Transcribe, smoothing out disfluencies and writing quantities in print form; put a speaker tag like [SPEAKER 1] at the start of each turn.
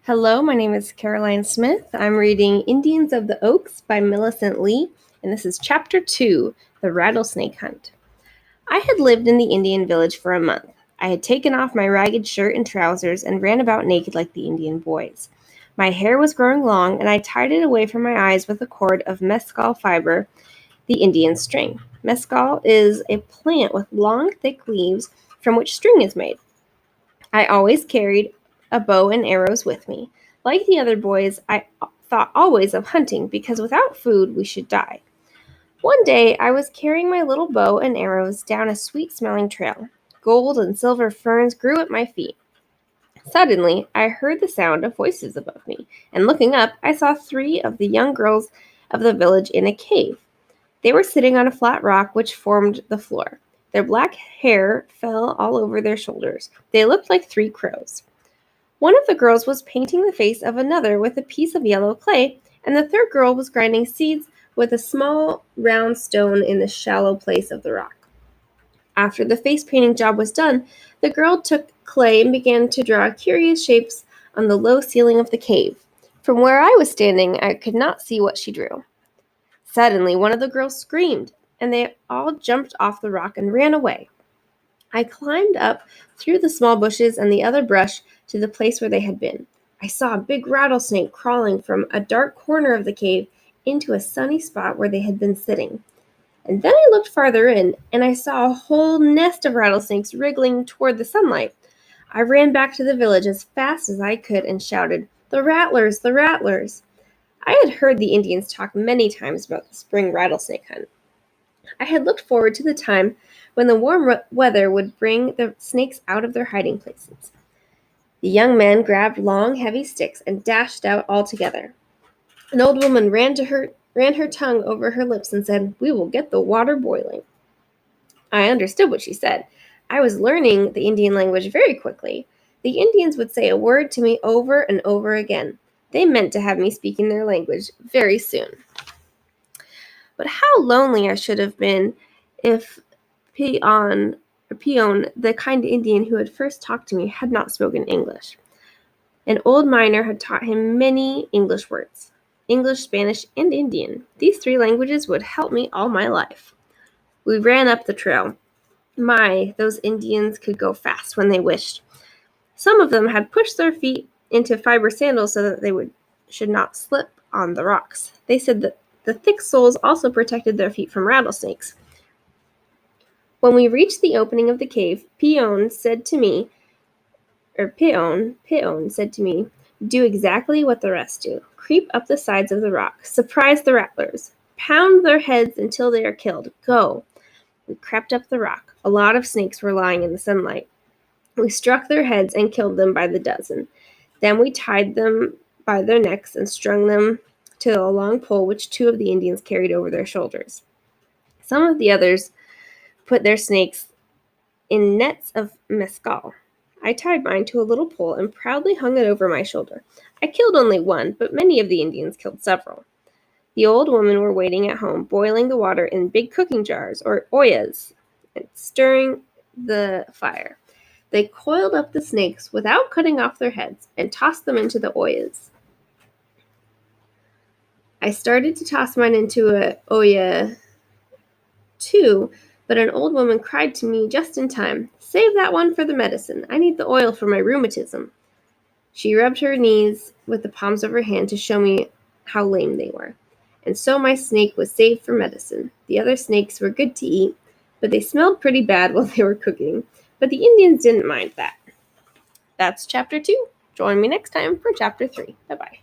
[SPEAKER 1] Hello, my name is Caroline Smith. I'm reading Indians of the Oaks by Melicent Lee, and this is Chapter 2, The Rattlesnake Hunt. I had lived in the Indian village for a month. I had taken off my ragged shirt and trousers and ran about naked like the Indian boys. My hair was growing long, and I tied it away from my eyes with a cord of mescal fiber, the Indian string. Mescal is a plant with long, thick leaves from which string is made. I always carried a bow and arrows with me. Like the other boys, I thought always of hunting because without food we should die. One day I was carrying my little bow and arrows down a sweet-smelling trail. Gold and silver ferns grew at my feet. Suddenly, I heard the sound of voices above me, and looking up, I saw three of the young girls of the village in a cave. They were sitting on a flat rock which formed the floor. Their black hair fell all over their shoulders. They looked like three crows. One of the girls was painting the face of another with a piece of yellow clay, and the third girl was grinding seeds with a small round stone in the shallow place of the rock. After the face painting job was done, the girl took clay and began to draw curious shapes on the low ceiling of the cave. From where I was standing, I could not see what she drew. Suddenly, one of the girls screamed, and they all jumped off the rock and ran away. I climbed up through the small bushes and the other brush to the place where they had been. I saw a big rattlesnake crawling from a dark corner of the cave into a sunny spot where they had been sitting. And then I looked farther in, and I saw a whole nest of rattlesnakes wriggling toward the sunlight. I ran back to the village as fast as I could and shouted, "The rattlers! The rattlers!" I had heard the Indians talk many times about the spring rattlesnake hunt. I had looked forward to the time when the warm weather would bring the snakes out of their hiding places. The young men grabbed long, heavy sticks and dashed out all together. An old woman ran her tongue over her lips and said, "We will get the water boiling." I understood what she said. I was learning the Indian language very quickly. The Indians would say a word to me over and over again. They meant to have me speaking their language very soon. But how lonely I should have been if Peon, the kind Indian who had first talked to me, had not spoken English. An old miner had taught him many English words. English, Spanish, and Indian. These three languages would help me all my life. We ran up the trail. My, those Indians could go fast when they wished. Some of them had pushed their feet into fiber sandals so that they should not slip on the rocks. They said that the thick soles also protected their feet from rattlesnakes. When we reached the opening of the cave, Peon said to me, "Do exactly what the rest do. Creep up the sides of the rock. Surprise the rattlers. Pound their heads until they are killed. Go." We crept up the rock. A lot of snakes were lying in the sunlight. We struck their heads and killed them by the dozen. Then we tied them by their necks and strung them to a long pole which two of the Indians carried over their shoulders. Some of the others put their snakes in nets of mescal. I tied mine to a little pole and proudly hung it over my shoulder. I killed only one, but many of the Indians killed several. The old women were waiting at home, boiling the water in big cooking jars, or oyas, and stirring the fire. They coiled up the snakes without cutting off their heads and tossed them into the oyas. I started to toss mine into a oya too, but an old woman cried to me just in time, "Save that one for the medicine. I need the oil for my rheumatism." She rubbed her knees with the palms of her hand to show me how lame they were. And so my snake was saved for medicine. The other snakes were good to eat, but they smelled pretty bad while they were cooking. But the Indians didn't mind that. That's Chapter 2. Join me next time for Chapter 3. Bye-bye.